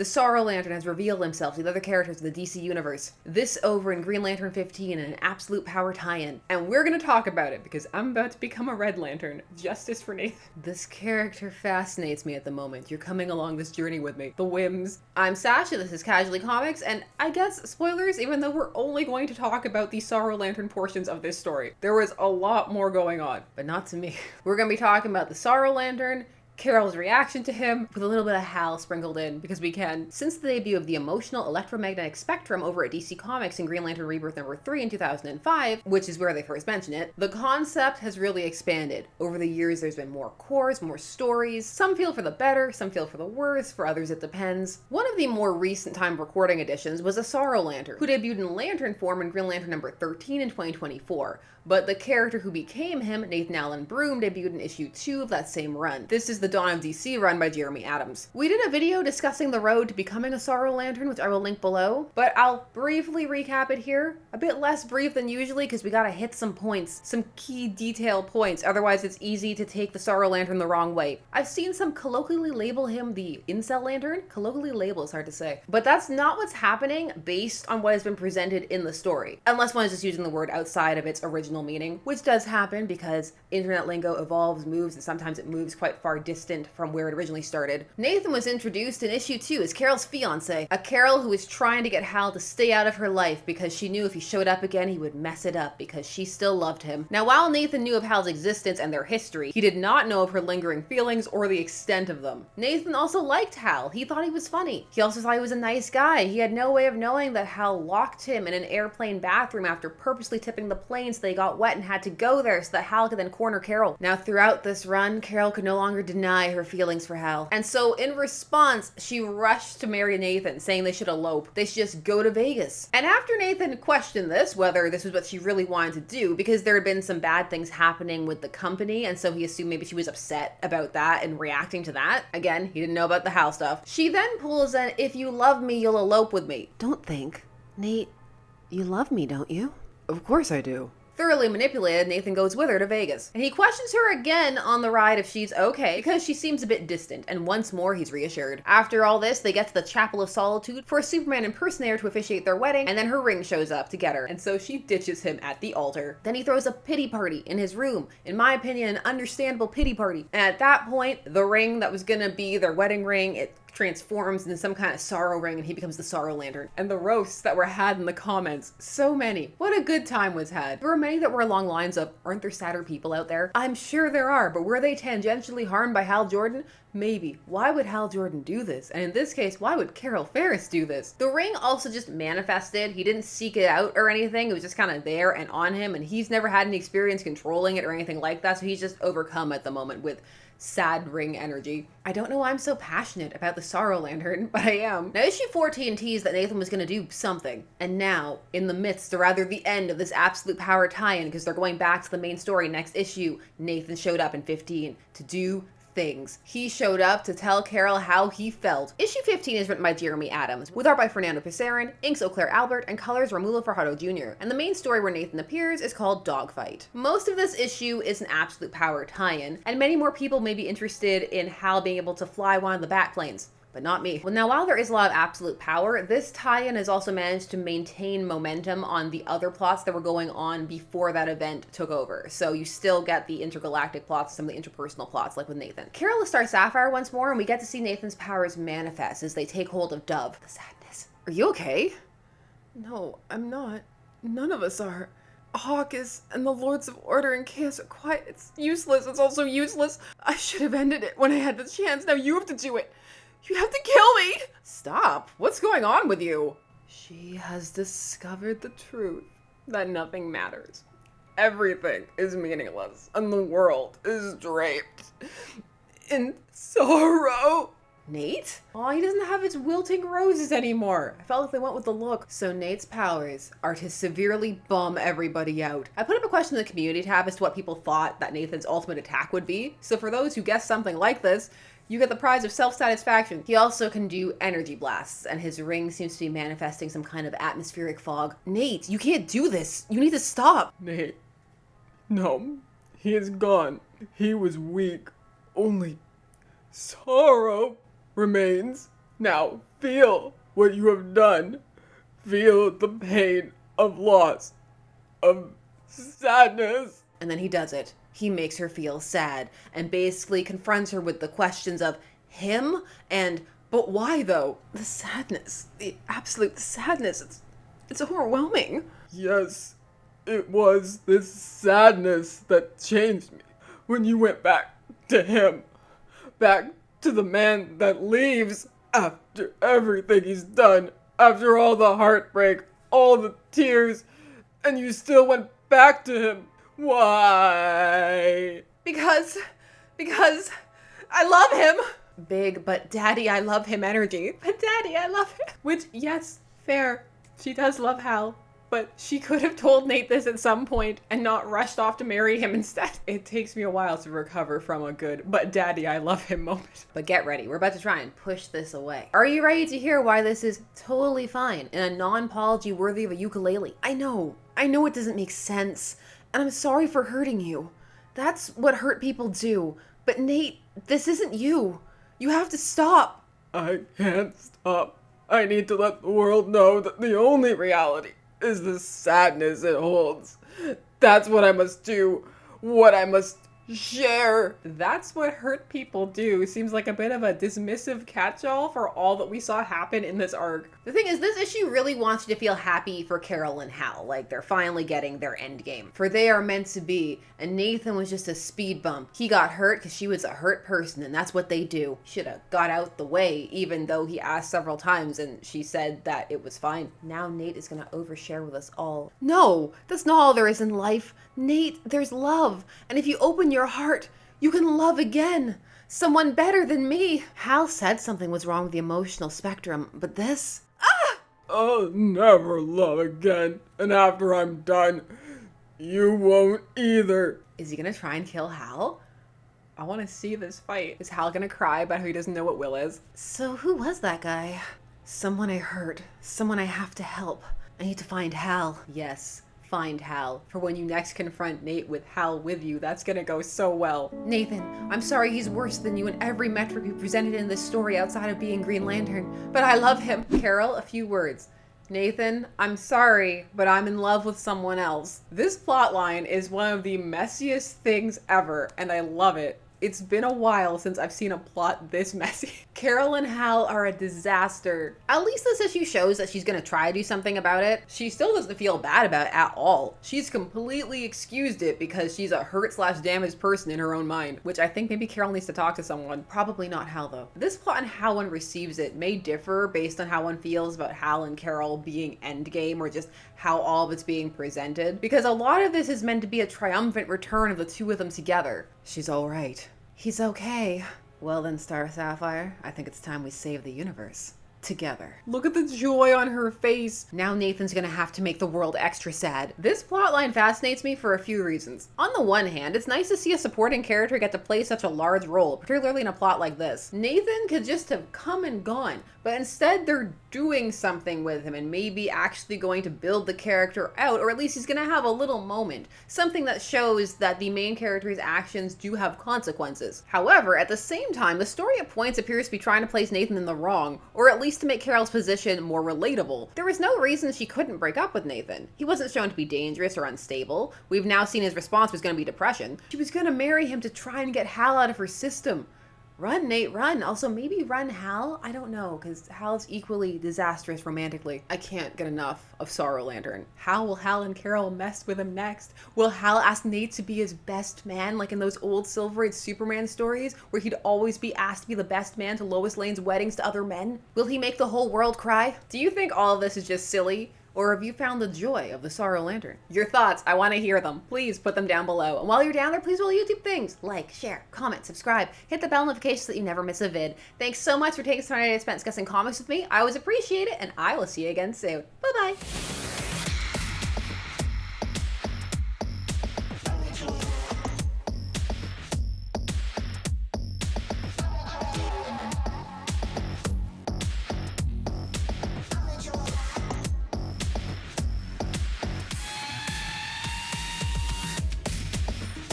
The Sorrow Lantern has revealed himself to the other characters of the DC universe. This over in Green Lantern 15 and an Absolute Power tie-in. And we're gonna talk about it because I'm about to become a Red Lantern. Justice for Nathan. This character fascinates me at the moment. You're coming along this journey with me. The whims. I'm Sasha, this is Casually Comics, and I guess, spoilers, even though we're only going to talk about the Sorrow Lantern portions of this story. There was a lot more going on, but not to me. We're gonna be talking about the Sorrow Lantern, Carol's reaction to him, with a little bit of Hal sprinkled in, because we can. Since the debut of the emotional electromagnetic spectrum over at DC Comics in Green Lantern Rebirth #3 in 2005, which is where they first mention it, the concept has really expanded. Over the years, there's been more cores, more stories. Some feel for the better, some feel for the worse, for others it depends. One of the more recent time recording editions was a Sorrow Lantern, who debuted in Lantern form in Green Lantern #13 in 2024. But the character who became him, Nathan Allen Broom, debuted in issue 2 of that same run. This is the Dawn of DC run by Jeremy Adams. We did a video discussing the road to becoming a Sorrow Lantern, which I will link below, but I'll briefly recap it here. A bit less brief than usually because we gotta hit some points, some key detail points, otherwise it's easy to take the Sorrow Lantern the wrong way. I've seen some colloquially label him the Incel Lantern. Colloquially label is hard to say. But that's not what's happening based on what has been presented in the story, unless one is just using the word outside of its original meaning, which does happen because internet lingo evolves, moves, and sometimes it moves quite far distant from where it originally started. Nathan was introduced in issue 2 as Carol's fiance, a Carol who was trying to get Hal to stay out of her life because she knew if he showed up again he would mess it up because she still loved him. Now, while Nathan knew of Hal's existence and their history, he did not know of her lingering feelings or the extent of them. Nathan also liked Hal. He thought he was funny. He also thought he was a nice guy. He had no way of knowing that Hal locked him in an airplane bathroom after purposely tipping the plane so they got wet and had to go there so that Hal could then corner Carol. Now, throughout this run, Carol could no longer deny her feelings for Hal. And so, in response, she rushed to marry Nathan, saying they should elope. They should just go to Vegas. And after Nathan questioned this, whether this was what she really wanted to do, because there had been some bad things happening with the company, and so he assumed maybe she was upset about that and reacting to that. Again, he didn't know about the Hal stuff. She then pulls an, "If you love me, you'll elope with me." Don't think. Nate, you love me, don't you? Of course I do. Thoroughly manipulated, Nathan goes with her to Vegas. And he questions her again on the ride if she's okay, because she seems a bit distant, and once more he's reassured. After all this, they get to the Chapel of Solitude for a Superman impersonator to officiate their wedding, and then her ring shows up to get her, and so she ditches him at the altar. Then he throws a pity party in his room. In my opinion, an understandable pity party. And at that point, the ring that was gonna be their wedding ring, it transforms into some kind of sorrow ring and he becomes the Sorrow Lantern. And the roasts that were had in the comments, so many. What a good time was had. There were many that were along lines of, aren't there sadder people out there? I'm sure there are, but were they tangentially harmed by Hal Jordan? Maybe. Why would Hal Jordan do this? And in this case, why would Carol Ferris do this? The ring also just manifested. He didn't seek it out or anything. It was just kind of there and on him, and he's never had any experience controlling it or anything like that, so he's just overcome at the moment with sad ring energy. I don't know why I'm so passionate about the Sorrow Lantern, but I am. Now, issue 14 teased that Nathan was going to do something. And now, in the midst, or rather the end of this Absolute Power tie-in, because they're going back to the main story next issue, Nathan showed up in 15 to do things. He showed up to tell Carol how he felt. Issue 15 is written by Jeremy Adams, with art by Fernando Pisarin, inks Eau Claire Albert, and colors Romulo Fajardo Jr. And the main story where Nathan appears is called Dogfight. Most of this issue is an Absolute Power tie-in, and many more people may be interested in Hal being able to fly one of the bat planes. But not me. Well, now, while there is a lot of absolute power, this tie-in has also managed to maintain momentum on the other plots that were going on before that event took over. So you still get the intergalactic plots, some of the interpersonal plots, like with Nathan. Carol will start Sapphire once more, and we get to see Nathan's powers manifest as they take hold of Dove. The sadness. Are you okay? No, I'm not. None of us are. Hawkes and the Lords of Order and Chaos are quiet. It's useless. It's also useless. I should have ended it when I had the chance. Now you have to do it. You have to kill me! Stop. What's going on with you? She has discovered the truth that nothing matters. Everything is meaningless, and the world is draped in sorrow. Nate? Aw, he doesn't have his wilting roses anymore. I felt like they went with the look. So Nate's powers are to severely bum everybody out. I put up a question in the community tab as to what people thought that Nathan's ultimate attack would be. So for those who guessed something like this, you get the prize of self-satisfaction. He also can do energy blasts, and his ring seems to be manifesting some kind of atmospheric fog. Nate, you can't do this. You need to stop. Nate. No, he is gone. He was weak. Only sorrow remains. Now, Feel what you have done. Feel the pain of loss, of sadness. And then he does it. He makes her feel sad and basically confronts her with the questions of him and, but why though? The sadness, the absolute sadness. It's overwhelming. Yes, it was this sadness that changed me when you went back to him. Back to the man that leaves after everything he's done, after all the heartbreak, all the tears, and you still went back to him. Why? Because I love him. Big, but daddy, I love him energy. But daddy, I love him. Which, yes, fair. She does love Hal. But she could have told Nate this at some point and not rushed off to marry him instead. It takes me a while to recover from a good, but daddy, I love him moment. But get ready. We're about to try and push this away. Are you ready to hear why this is totally fine and a non-apology worthy of a ukulele? I know it doesn't make sense. And I'm sorry for hurting you. That's what hurt people do. But Nate, this isn't you. You have to stop. I can't stop. I need to let the world know that the only reality is the sadness it holds. That's what I must do. What I must share. That's what hurt people do. Seems like a bit of a dismissive catch-all for all that we saw happen in this arc. The thing is, this issue really wants you to feel happy for Carol and Hal, like they're finally getting their end game. For they are meant to be, and Nathan was just a speed bump. He got hurt because she was a hurt person, and that's what they do. Should have got out the way, even though he asked several times, and she said that it was fine. Now Nate is gonna overshare with us all. No, that's not all there is in life. Nate, there's love, and if you open your heart, you can love again. Someone better than me. Hal said something was wrong with the emotional spectrum, but this... I'll never love again, and after I'm done, you won't either. Is he gonna try and kill Hal? I want to see this fight. Is Hal gonna cry about how he doesn't know what Will is? So who was that guy? Someone I hurt. Someone I have to help. I need to find Hal. Yes. Find Hal. For when you next confront Nate with Hal with you, that's gonna go so well. Nathan, I'm sorry he's worse than you in every metric you presented in this story outside of being Green Lantern, but I love him. Carol, a few words. Nathan, I'm sorry, but I'm in love with someone else. This plotline is one of the messiest things ever, and I love it. It's been a while since I've seen a plot this messy. Carol and Hal are a disaster. At least this issue shows that she's gonna try to do something about it. She still doesn't feel bad about it at all. She's completely excused it because she's a hurt/damaged person in her own mind, which I think maybe Carol needs to talk to someone. Probably not Hal though. This plot and how one receives it may differ based on how one feels about Hal and Carol being endgame or just how all of it's being presented, because a lot of this is meant to be a triumphant return of the two of them together. She's all right. He's okay. Well then, Sapphire, I think it's time we save the universe. Together. Look at the joy on her face. Now Nathan's gonna have to make the world extra sad. This plotline fascinates me for a few reasons. On the one hand, it's nice to see a supporting character get to play such a large role, particularly in a plot like this. Nathan could just have come and gone, but instead they're doing something with him and maybe actually going to build the character out, or at least he's gonna have a little moment. Something that shows that the main character's actions do have consequences. However, at the same time, the story at points appears to be trying to place Nathan in the wrong, or at least to make Carol's position more relatable. There was no reason she couldn't break up with Nathan. He wasn't shown to be dangerous or unstable. We've now seen his response was going to be depression. She was going to marry him to try and get Hal out of her system. Run, Nate, run. Also, maybe run Hal? I don't know, because Hal's equally disastrous romantically. I can't get enough of Sorrow Lantern. How will Hal and Carol mess with him next? Will Hal ask Nate to be his best man, like in those old Silver Age Superman stories, where he'd always be asked to be the best man to Lois Lane's weddings to other men? Will he make the whole world cry? Do you think all of this is just silly? Or have you found the joy of the Sorrow Lantern? Your thoughts, I want to hear them. Please put them down below. And while you're down there, please do all YouTube things. Like, share, comment, subscribe, hit the bell notification so that you never miss a vid. Thanks so much for taking some time to spend discussing comics with me. I always appreciate it, and I will see you again soon. Bye-bye.